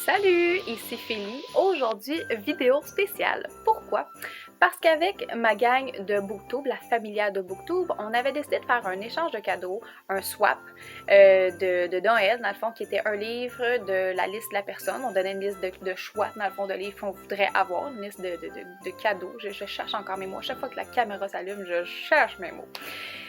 Salut, ici Félie. Aujourd'hui, vidéo spéciale. Pourquoi? Parce qu'avec ma gang de Booktube, la familiale de Booktube, on avait décidé de faire un échange de cadeaux, un swap de Noël, dans le fond, qui était un livre de la liste de la personne. On donnait une liste de choix, dans le fond, de livres qu'on voudrait avoir, une liste de cadeaux. Je cherche encore mes mots. Chaque fois que la caméra s'allume, je cherche mes mots.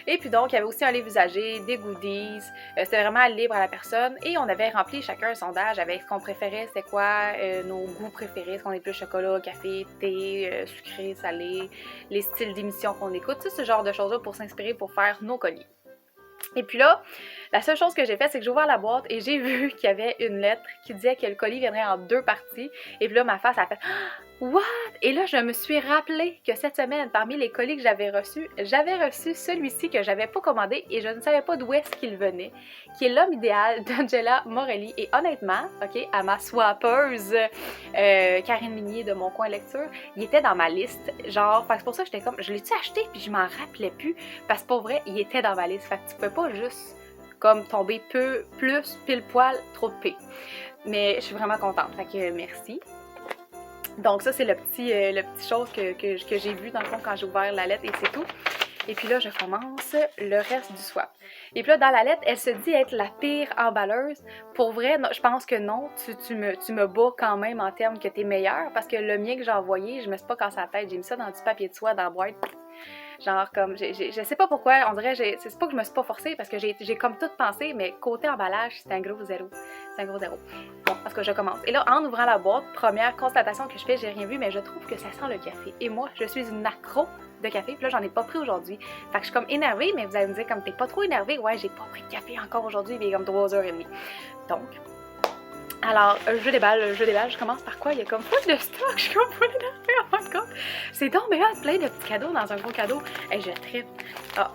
Et puis donc, il y avait aussi un livre usagé, des goodies, c'était vraiment libre à la personne. Et on avait rempli chacun un sondage avec ce qu'on préférait, c'était quoi, nos goûts préférés, est-ce qu'on est plus chocolat, café, thé, sucré, salé, les styles d'émissions qu'on écoute, tout ce genre de choses-là pour s'inspirer pour faire nos colis. Et puis là, la seule chose que j'ai fait, c'est que j'ai ouvert la boîte et j'ai vu qu'il y avait une lettre qui disait que le colis viendrait en 2 parties. Et puis là, ma face a fait « What? » Et là, je me suis rappelé que cette semaine, parmi les colis que j'avais reçu celui-ci que j'avais pas commandé et je ne savais pas d'où est-ce qu'il venait, qui est L'homme idéal d'Angela Morelli. Et honnêtement, ok, à ma swappeuse Karine Minier de mon coin lecture, il était dans ma liste. Genre, c'est pour ça que j'étais comme, je l'ai-tu acheté puis je m'en rappelais plus parce que pour vrai, il était dans ma liste. Fait que tu pouvais pas juste comme tomber plus pile poil trop de P. Mais je suis vraiment contente, fait que merci. Donc ça, c'est le petit chose que j'ai vu dans le fond quand j'ai ouvert la lettre et c'est tout. Et puis là, je commence le reste du swap. Et puis là, dans la lettre, elle se dit être la pire emballeuse. Pour vrai, non, je pense que non, tu me bats quand même en termes que t'es meilleure parce que le mien que j'ai envoyé, je me suis pas cassé la tête, j'ai mis ça dans du papier de soie dans la boîte. Genre comme, je sais pas pourquoi, on dirait, c'est pas que je me suis pas forcée parce que j'ai comme tout pensé, mais côté emballage, c'est un gros zéro. C'est un gros zéro. Bon, parce que je commence. Et là, en ouvrant la boîte, première constatation que je fais, j'ai rien vu, mais je trouve que ça sent le café. Et moi, je suis une accro de café, puis là, j'en ai pas pris aujourd'hui. Fait que je suis comme énervée, mais vous allez me dire, comme t'es pas trop énervée, ouais, j'ai pas pris de café encore aujourd'hui, il est comme 3h30. Donc, alors, je déballe, je commence par quoi? Il y a comme pas de stock, je suis comme pas énervée en fin de compte. C'est donc bien plein de petits cadeaux dans un gros cadeau. Et je tripe. Ah,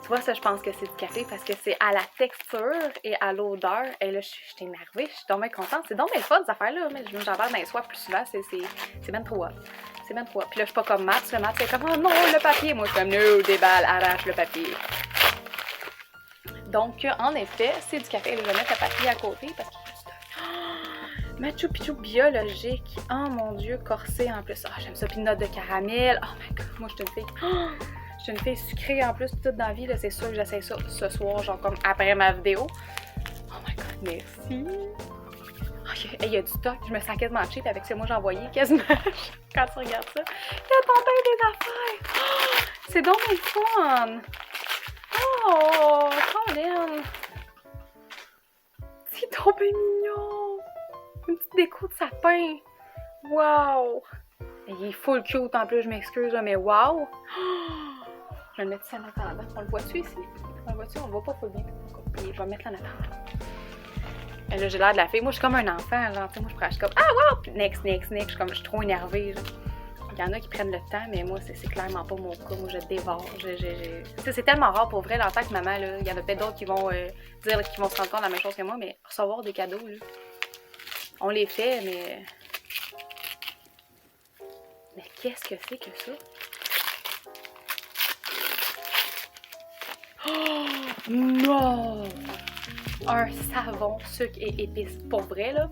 tu vois, ça, je pense que c'est du café parce que c'est à la texture et à l'odeur. Et là, je suis énervée, je suis donc bien contente. C'est donc bien fun, ces affaires-là, mais j'en parle dans les soirs plus souvent, c'est même trop hot. C'est même trop hot. Puis là, je suis pas comme Matt, le Matt, c'est comme, oh non, le papier. Moi, je suis comme, no, déballe, arrache le papier. Donc, en effet, c'est du café. Je vais mettre le papier à côté parce que Machu Picchu biologique. Oh mon Dieu, corsé en plus. Ah, j'aime ça. Puis une note de caramel. Oh my god, moi je suis une fille. Oh, je suis une fille sucrée en plus, toute dans la vie. C'est sûr que j'essaie ça ce soir, genre comme après ma vidéo. Oh my god, merci. Oh, il y a du stock. Je me sens quasiment cheap avec ce que moi j'ai envoyé. Quasiment. Quand tu regardes ça. Il y a tombé des affaires. Oh, c'est donc le fun. Oh, Colin. C'est tombé mignon. Une petite déco de sapin. Wow! Il est full cute en plus, je m'excuse, mais wow! Je vais le mettre ici en attendant. On le voit-tu ici? On le voit-tu? On le voit pas full bien. Je vais le mettre là en attendant. Et là, j'ai l'air de la fille. Moi, je suis comme un enfant. Genre, moi, je suis comme ah wow! Puis next. Je suis trop énervée. Là. Il y en a qui prennent le temps, mais moi, c'est clairement pas mon cas. Moi, je dévore. C'est tellement rare pour vrai, en tant que maman. Là, il y en a peut-être d'autres qui vont dire qu'ils vont se rendre compte de la même chose que moi, mais recevoir des cadeaux, là. On les fait, mais... Mais qu'est-ce que c'est que ça? Oh! Non! Un savon, sucre et épices. Pour vrai, là.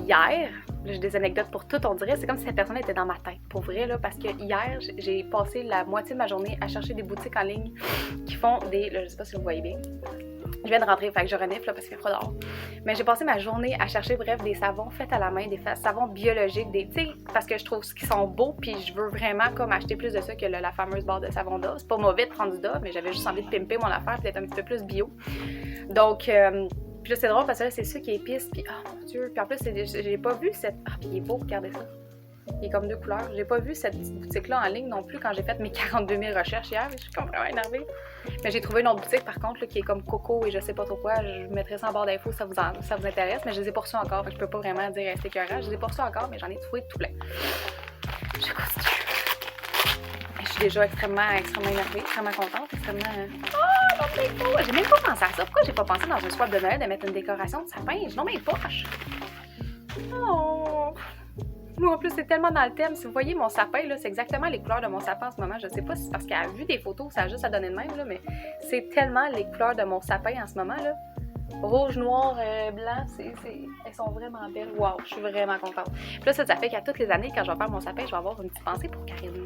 Hier, j'ai des anecdotes pour tout, on dirait. C'est comme si cette personne était dans ma tête. Pour vrai, là. Parce que hier, j'ai passé la moitié de ma journée à chercher des boutiques en ligne qui font des... Là, je sais pas si vous voyez bien. Je viens de rentrer, fait que je renifle là, parce qu'il fait froid dehors. Mais j'ai passé ma journée à chercher, bref, des savons faits à la main, des savons biologiques, tu sais, parce que je trouve qu'ils sont beaux, puis je veux vraiment comme acheter plus de ça que la fameuse barre de savon Dove. C'est pas mauvais de prendre du Dove, mais j'avais juste envie de pimper mon affaire, puis d'être un petit peu plus bio. Donc, puis là, c'est drôle parce que là, c'est ça qui est épice, puis oh mon Dieu, puis en plus, j'ai pas vu cette... Ah, puis il est beau, regardez ça. Il est comme 2 couleurs. J'ai pas vu cette petite boutique-là en ligne non plus quand j'ai fait mes 42 000 recherches hier. Je suis comme vraiment énervée. Mais j'ai trouvé une autre boutique par contre là, qui est comme Coco et je sais pas trop quoi. Je mettrai ça en barre d'infos si ça vous intéresse. Mais je les ai pas reçus encore. Fait que je peux pas vraiment dire c'est écœurant. Je les ai pas reçus encore, mais j'en ai trouvé tout plein. Je continue. Je suis déjà extrêmement énervée, extrêmement contente, extrêmement... Oh, non, mais pas! J'ai même pas pensé à ça. Pourquoi j'ai pas pensé dans un swap de Noël de mettre une décoration de sapin? Je n'en mets poche. Oh! Moi, en plus, c'est tellement dans le thème. Si vous voyez mon sapin, là, c'est exactement les couleurs de mon sapin en ce moment. Je sais pas si c'est parce qu'elle a vu des photos, ça a juste à donner de même, là, mais c'est tellement les couleurs de mon sapin en ce moment, là. rouge, noir, blanc, elles sont vraiment belles. Wow, je suis vraiment contente. Puis là, ça fait qu'à toutes les années, quand je vais faire mon sapin, je vais avoir une petite pensée pour Karine.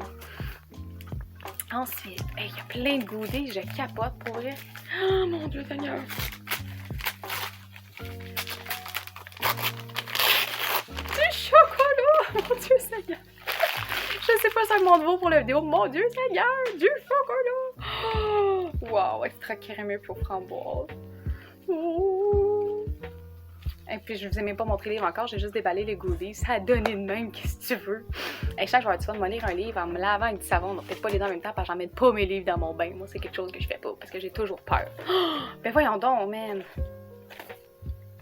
Ensuite, il y a plein de goodies, je capote pour vrai. Oh mon Dieu Seigneur! Du chocolat! Mon Dieu Seigneur! Je sais pas ce que mon vaut pour la vidéo. Mon Dieu Seigneur! Du chocolat! Oh, wow, extra crémeux pour framboise. Oh. Et puis je vous ai même pas montré le livre encore, j'ai juste déballé les goodies. Ça a donné de même, qu'est-ce que tu veux. Et chaque jour, tu vas me lire un livre en me lavant avec du savon. Donc peut-être pas les dents en même temps parce que j'en mets pas mes livres dans mon bain. Moi, c'est quelque chose que je fais pas parce que j'ai toujours peur. Oh, ben voyons donc, man!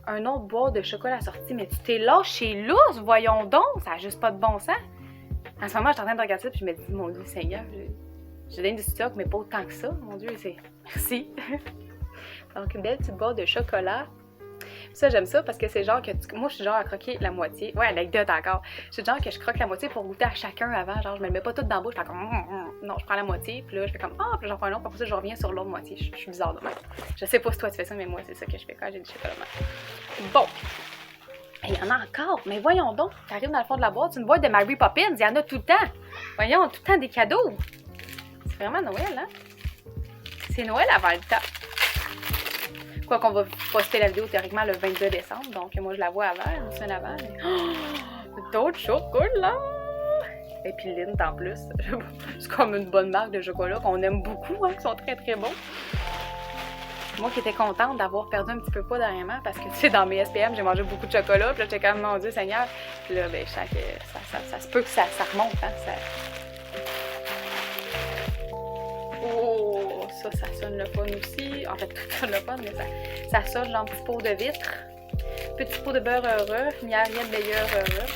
Un autre boîte de chocolat sorti, mais tu t'es lâché lousse, voyons donc! Ça a juste pas de bon sens. En ce moment, je suis en train de regarder ça puis je me dis, mon Dieu Seigneur, j'ai donné du stock, mais pas autant que ça. Mon Dieu, c'est... Merci! Donc, une belle petite boîte de chocolat. Ça, j'aime ça parce que c'est genre que... Moi, je suis genre à croquer la moitié. Ouais, anecdote encore. Je suis genre que je croque la moitié pour goûter à chacun avant. Genre, je me le mets pas tout dans la bouche. Je fais comme... Non, je prends la moitié. Puis là, je fais comme... Ah, puis j'en prends un autre. Puis après ça, je reviens sur l'autre moitié. Je suis bizarre de même. Je sais pas si toi, tu fais ça, mais moi, c'est ça que je fais quand j'ai du chocolat. Bon. Il y en a encore. Mais voyons donc. T'arrives dans le fond de la boîte. C'est une boîte de Mary Poppins. Il y en a tout le temps. Voyons, tout le temps des cadeaux. C'est vraiment Noël, hein? C'est Noël avant le temps. Quoi qu'on va poster la vidéo théoriquement le 22 décembre, donc moi je la vois avant, une semaine avant. Mais... Oh, d'autres chocolats! Et puis Lindt en plus. C'est comme une bonne marque de chocolat qu'on aime beaucoup, hein, qui sont très très bons. Moi qui étais contente d'avoir perdu un petit peu de poids dernièrement parce que tu sais, dans mes SPM, j'ai mangé beaucoup de chocolat, puis là j'étais comme mon Dieu Seigneur. Puis là, ben, ça se peut que ça remonte, hein. Oh, ça sonne le fun aussi. En fait, tout sonne le fun, mais ça sonne genre petit pot de vitre. Petit pot de beurre heureux. Il n'y a rien de meilleur heureux.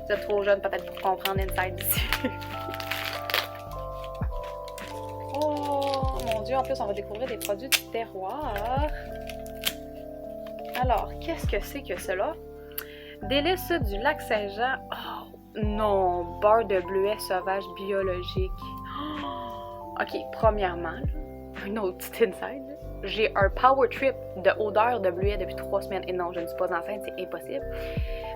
Vous êtes trop jeune peut-être pour comprendre Inside ici. Oh, mon Dieu, en plus, on va découvrir des produits du terroir. Alors, qu'est-ce que c'est que cela? Délices du lac Saint-Jean. Oh, non, beurre de bleuet sauvage biologique. Ok, premièrement, un autre petit inside, j'ai un power trip de odeur de bleuet depuis 3 semaines. Et non, je ne suis pas enceinte, c'est impossible.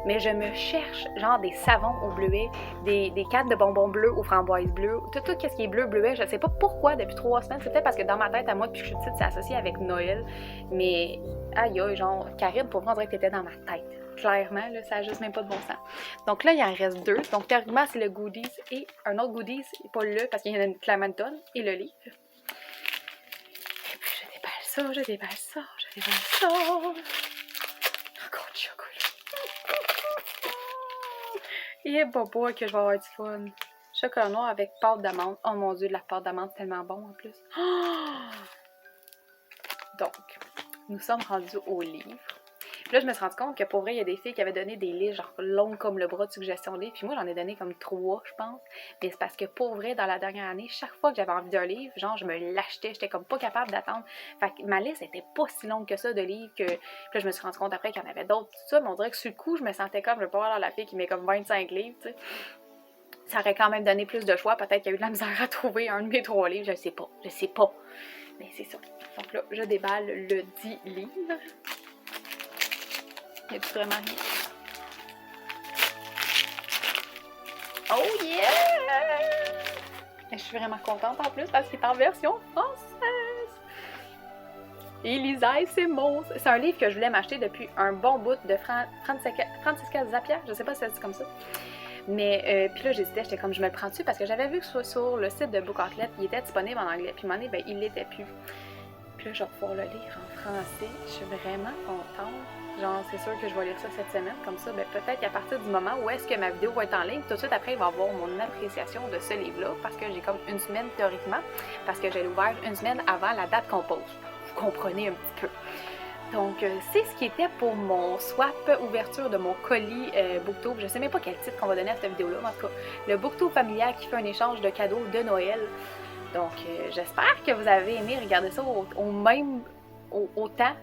Mais je me cherche genre des savons au bleuet, des cannes de bonbons bleus aux framboises bleues, tout ce qui est bleu, bleuet, je ne sais pas pourquoi depuis 3 semaines. C'est peut-être parce que dans ma tête, à moi, depuis que je suis petite, c'est associé avec Noël. Mais aïe aïe, genre, Karine, pour moi, on dirait que t'étais dans ma tête. Clairement, là, ça n'a juste même pas de bon sens. Donc là, il en reste 2. Donc théoriquement, c'est le goodies et un autre goodies, pas le, parce qu'il y en a clairement une tonne, et le livre. Et puis je déballe ça. Encore du chocolat. Et bobo que je vais avoir du fun. Chocolat noir avec pâte d'amande. Oh mon Dieu, de la pâte d'amande, c'est tellement bon en plus. Donc, nous sommes rendus au livre. Puis là, je me suis rendu compte que pour vrai, il y a des filles qui avaient donné des livres genre longs comme le bras de suggestion de livres. Puis moi, j'en ai donné comme 3, je pense. Mais c'est parce que pour vrai, dans la dernière année, chaque fois que j'avais envie d'un livre, genre, je me l'achetais. J'étais comme pas capable d'attendre. Fait que ma liste était pas si longue que ça de livres que... Puis là, je me suis rendu compte après qu'il y en avait d'autres, tout ça. Mais on dirait que sur le coup, je me sentais comme, je vais pas voir la fille qui met comme 25 livres, tu sais. Ça aurait quand même donné plus de choix. Peut-être qu'il y a eu de la misère à trouver un de mes 3 livres. Je sais pas. Mais c'est ça. Donc là, je déballe le 10 livres. Y a-tu vraiment rien? Oh yeah! Je suis vraiment contente en plus parce qu'il est en version française. Elisa et ses monstres. C'est un livre que je voulais m'acheter depuis un bon bout de Francisca Zappia. Je sais pas si ça se dit comme ça. Mais puis là, j'hésitais, j'étais comme je me le prends dessus parce que j'avais vu que sur le site de Book Outlet, il était disponible en anglais. Puis à un moment donné, ben, il l'était plus. Puis là, je vais pouvoir le lire en français. Je suis vraiment contente. Genre, c'est sûr que je vais lire ça cette semaine. Comme ça, ben, peut-être qu'à partir du moment où est-ce que ma vidéo va être en ligne, tout de suite après, il va y avoir mon appréciation de ce livre-là. Parce que j'ai comme une semaine théoriquement. Parce que j'ai ouvert une semaine avant la date qu'on pose. Vous comprenez un petit peu. Donc, c'est ce qui était pour mon swap ouverture de mon colis Booktube. Je sais même pas quel titre qu'on va donner à cette vidéo-là. En tout cas, le Booktube familial qui fait un échange de cadeaux de Noël. Donc, j'espère que vous avez aimé regarder ça au même autant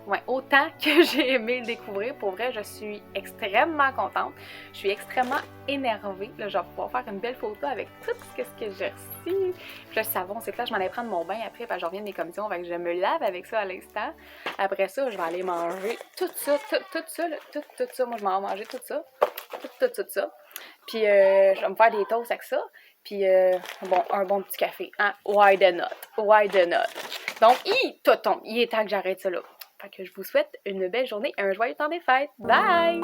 que j'ai aimé le découvrir. Pour vrai, je suis extrêmement contente. Je suis extrêmement énervée. Là, je vais pouvoir faire une belle photo avec tout ce que j'ai reçu. Puis le savon, c'est que là, je m'en allais prendre mon bain après, parce que je reviens de mes commissions, fait que je me lave avec ça à l'instant. Après ça, je vais aller manger tout ça, tout ça. Moi, je m'en vais manger tout ça. Tout ça. Puis, je vais me faire des toasts avec ça. Puis, bon, un bon petit café. Hein? Why the not? Why the not? Donc, il est temps que j'arrête ça là. Fait que je vous souhaite une belle journée et un joyeux temps des fêtes. Bye!